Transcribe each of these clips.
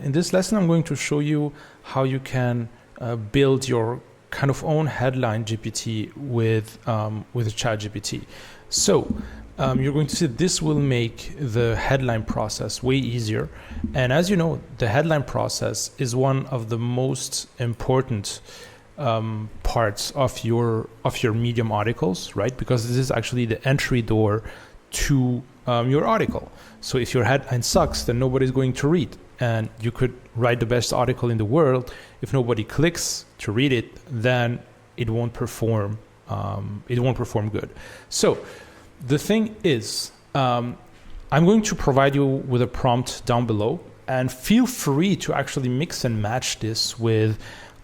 in this lesson, I'm going to show you how you can build your kind of own headline GPT with ChatGPT. So you're going to see this will make the headline process way easier. And as you know, the headline process is one of the most important parts of your Medium articles, right? Because this is actually the entry door to your article. So if your headline sucks, then nobody's going to read. And you could write the best article in the world. If nobody clicks to read it, then it won't perform. It won't perform good. So the thing is, I'm going to provide you with a prompt down below, and feel free to actually mix and match this with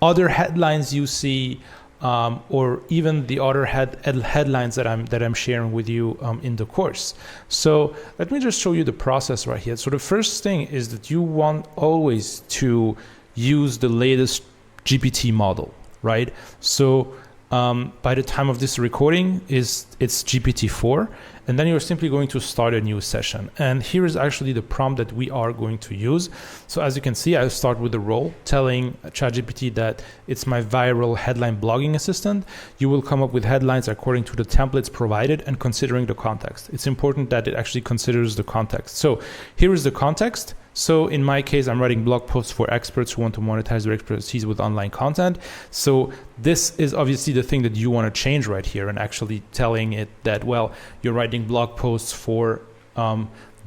other headlines you see, or even the other headlines that I'm sharing with you in the course. So let me just show you the process right here. So the first thing is that you want always to use the latest GPT model, right? So by the time of this recording, it's GPT-4, and then you're simply going to start a new session. And here is actually the prompt that we are going to use. So as you can see, I start with a role telling ChatGPT that it's my viral headline blogging assistant. You will come up with headlines according to the templates provided and considering the context. It's important that it actually considers the context. So here is the context. So in my case, I'm writing blog posts for experts who want to monetize their expertise with online content. So this is obviously the thing that you want to change right here, and actually telling it that, well, you're writing blog posts for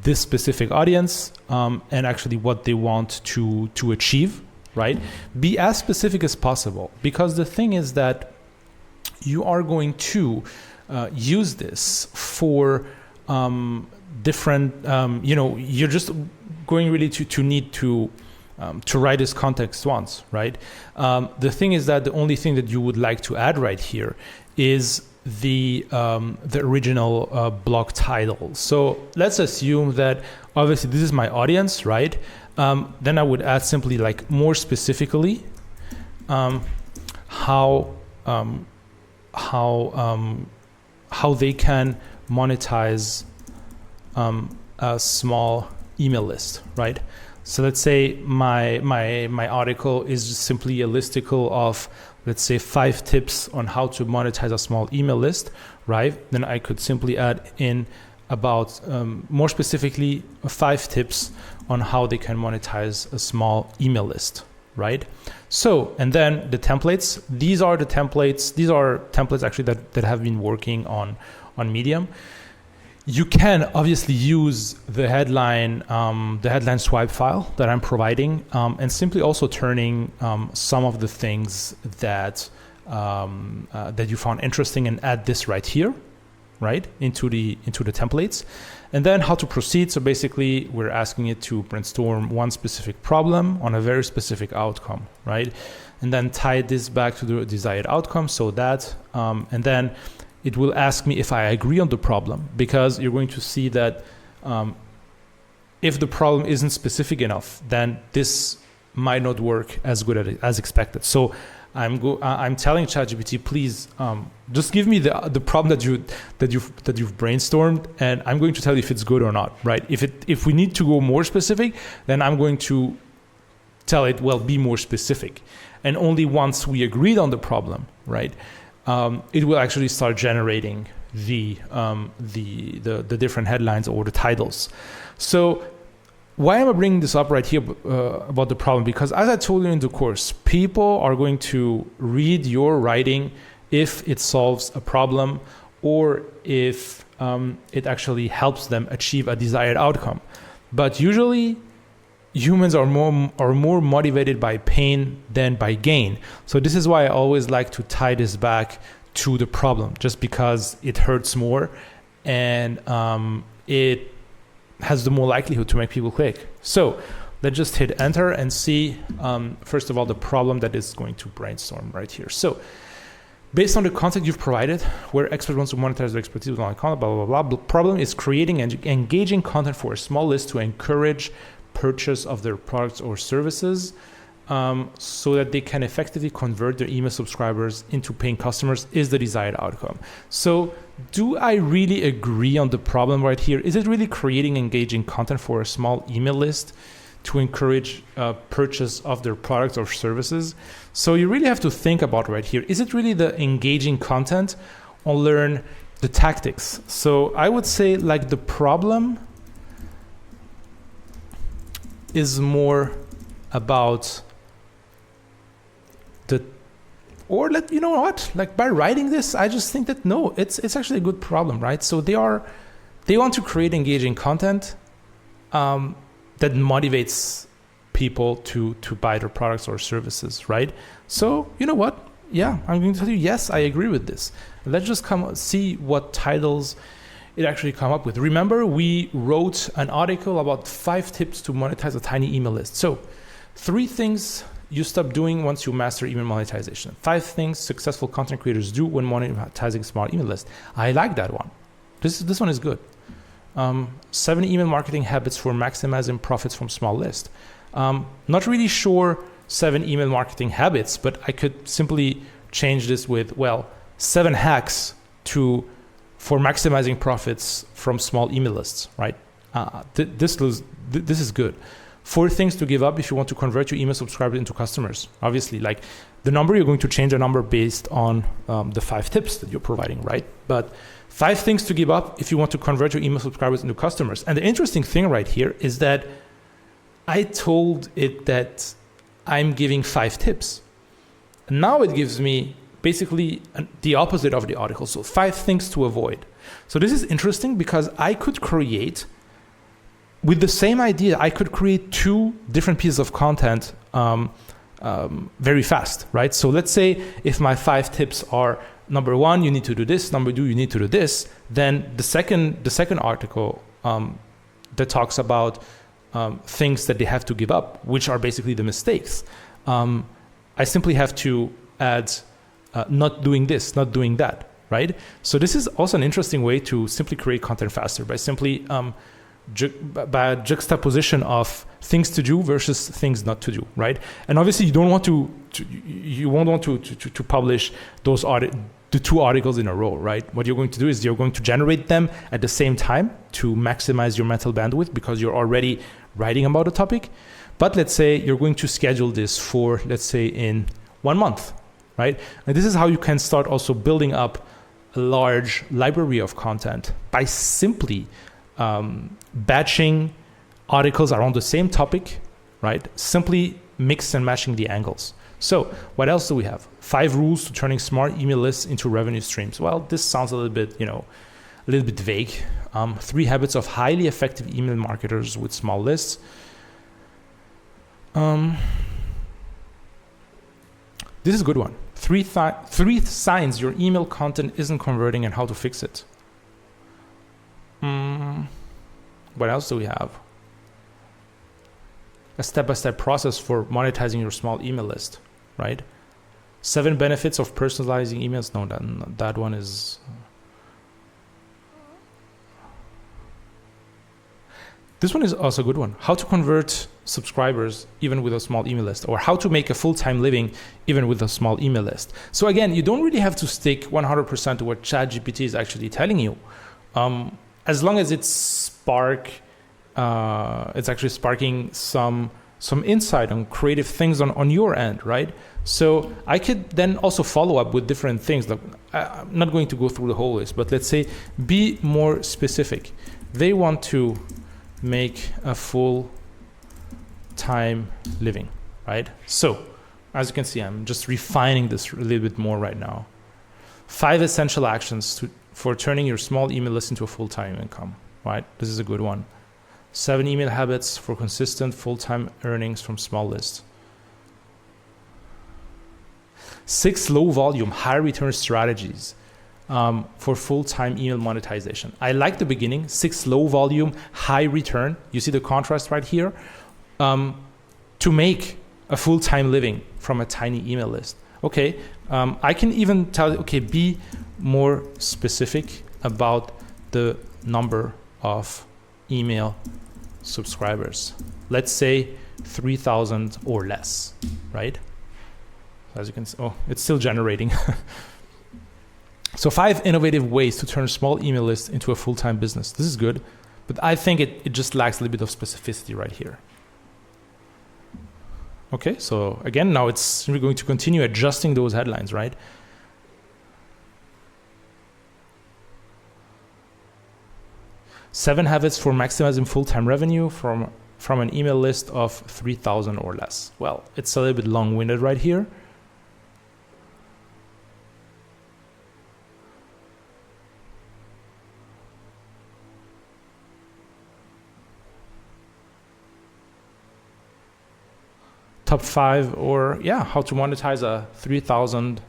this specific audience and actually what they want to achieve, right? Be as specific as possible, because the thing is that you are going to use this for different, you're just going really to need to write this context once, right? The thing is that the only thing that you would like to add right here is the original blog title. So let's assume that obviously this is my audience, right? Then I would add simply, like, more specifically how they can monetize a small email list, right? So let's say my article is just simply a listicle of, let's say, 5 tips on how to monetize a small email list, right? Then I could simply add in about more specifically 5 tips on how they can monetize a small email list, right? So, and then the templates, these are templates actually that have been working on Medium. You can obviously use the headline swipe file that I'm providing, and simply also turning some of the things that you found interesting and add this right here, right, into the templates. And then how to proceed. So basically, we're asking it to brainstorm one specific problem on a very specific outcome, right? And then tie this back to the desired outcome. So that, and then it will ask me if I agree on the problem, because you're going to see that if the problem isn't specific enough, then this might not work as good as expected. So I'm telling ChatGPT, please just give me the problem that you've brainstormed, and I'm going to tell you if it's good or not, right? If we need to go more specific, then I'm going to tell it, well, be more specific. And only once we agreed on the problem, right, it will actually start generating the different headlines or the titles. So why am I bringing this up right here about the problem? Because as I told you in the course, people are going to read your writing if it solves a problem or if it actually helps them achieve a desired outcome. But usually humans are more motivated by pain than by gain. So this is why I always like to tie this back to the problem, just because it hurts more and it has the more likelihood to make people click. So let's just hit enter and see, first of all, the problem that is going to brainstorm right here. So based on the content you've provided, where expert wants to monetize their expertise with online content, blah, blah, blah, blah. The problem is creating engaging content for a small list to encourage purchase of their products or services, so that they can effectively convert their email subscribers into paying customers is the desired outcome. So do I really agree on the problem right here? Is it really creating engaging content for a small email list to encourage purchase of their products or services. So you really have to think about right here, is it really the engaging content or learn the tactics? So I would say like the problem is more about you know what, like by writing this, I just think that no, it's actually a good problem, right? So they want to create engaging content that motivates people to buy their products or services, right? So you know what? Yeah, I'm going to tell you, yes, I agree with this. Let's just see what titles it actually come up with. Remember, we wrote an article about 5 tips to monetize a tiny email list. So 3 things you stop doing once you master email monetization. 5 things successful content creators do when monetizing small email lists. I like that one. This one is good. 7 email marketing habits for maximizing profits from small lists. Not really sure 7 email marketing habits, but I could simply change this with, 7 hacks for maximizing profits from small email lists, right? This is good. 4 things to give up if you want to convert your email subscribers into customers. Obviously, like the number, you're going to change a number based on the 5 tips that you're providing, right? But 5 things to give up if you want to convert your email subscribers into customers. And the interesting thing right here is that I told it that I'm giving 5 tips. And now it gives me basically the opposite of the article. So 5 things to avoid. So this is interesting because I could create, with the same idea, I could create 2 different pieces of content very fast, right? So let's say if my 5 tips are, number 1, you need to do this, number 2, you need to do this, then the second article that talks about things that they have to give up, which are basically the mistakes. I simply have to add not doing this, not doing that, right? So this is also an interesting way to simply create content faster by simply by a juxtaposition of things to do versus things not to do, right? And obviously you don't want you won't want to publish the 2 articles in a row, right? What you're going to do is you're going to generate them at the same time to maximize your mental bandwidth because you're already writing about a topic. But let's say you're going to schedule this for, let's say, in 1 month, right? And this is how you can start also building up a large library of content by simply batching articles around the same topic, right? Simply mix and matching the angles. So what else do we have? 5 rules to turning smart email lists into revenue streams. Well, this sounds a little bit vague. 3 habits of highly effective email marketers with small lists. This is a good one. 3 signs your email content isn't converting and how to fix it. What else do we have? A step-by-step process for monetizing your small email list, right? 7 benefits of personalizing emails. No, that one is... This one is also a good one. How to convert subscribers even with a small email list, or how to make a full-time living even with a small email list. So again, you don't really have to stick 100% to what ChatGPT is actually telling you. As long as it's actually sparking some insight on creative things on your end, right? So I could then also follow up with different things. Like, I'm not going to go through the whole list, but let's say be more specific. They want to make a full-time living, right? So as you can see, I'm just refining this a little bit more right now. 5 essential actions for turning your small email list into a full-time income, right? This is a good one. 7 email habits for consistent full-time earnings from small lists. 6 low-volume, high-return strategies for full-time email monetization. I like the beginning. 6 low-volume, high-return. You see the contrast right here? To make a full-time living from a tiny email list. Okay, I can even tell, okay, be more specific about the number of email subscribers. Let's say 3,000 or less, right? As you can see, it's still generating. So 5 innovative ways to turn small email lists into a full-time business. This is good, but I think it just lacks a little bit of specificity right here. Okay, so again, now it's we're going to continue adjusting those headlines, right? Seven habits for maximizing full-time revenue from an email list of 3,000 or less. Well, it's a little bit long-winded right here. Top 5, or how to monetize a 3,000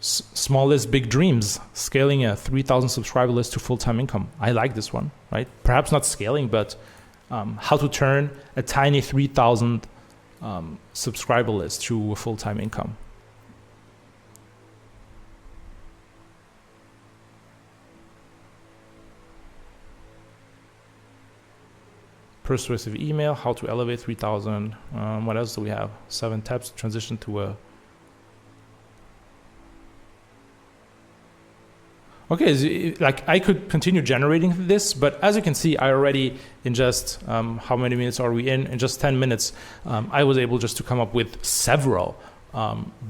small list, big dreams, scaling a 3,000 subscriber list to full-time income. I like this one, right? Perhaps not scaling, but how to turn a tiny 3,000 subscriber list to a full-time income. Persuasive email, how to elevate 3,000. What else do we have? 7 steps to transition to a... Okay, like I could continue generating this, but as you can see, I already, in just, how many minutes are we in? In just 10 minutes, I was able just to come up with several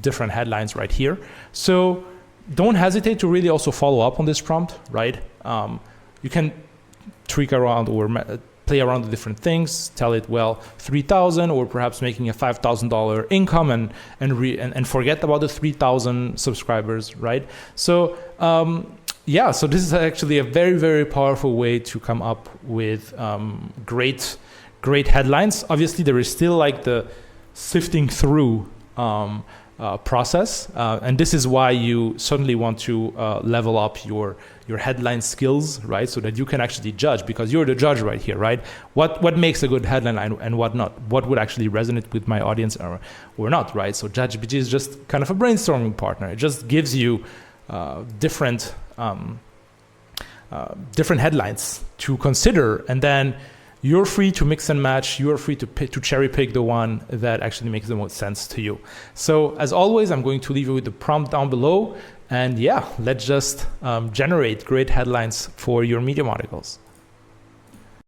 different headlines right here. So don't hesitate to really also follow up on this prompt, right? You can tweak around or play around with different things, tell it, well, 3,000, or perhaps making a $5,000 income and forget about the 3,000 subscribers, right? So, so this is actually a very, very powerful way to come up with great headlines. Obviously, there is still like the sifting through process, and this is why you certainly want to level up your headline skills, right? So that you can actually judge, because you're the judge right here, right? What makes a good headline and what not? What would actually resonate with my audience or not, right? So ChatGPT is just kind of a brainstorming partner. It just gives you different headlines to consider, and then you're free to mix and match. You are free to cherry pick the one that actually makes the most sense to you. So as always, I'm going to leave you with the prompt down below. And let's just generate great headlines for your Medium articles.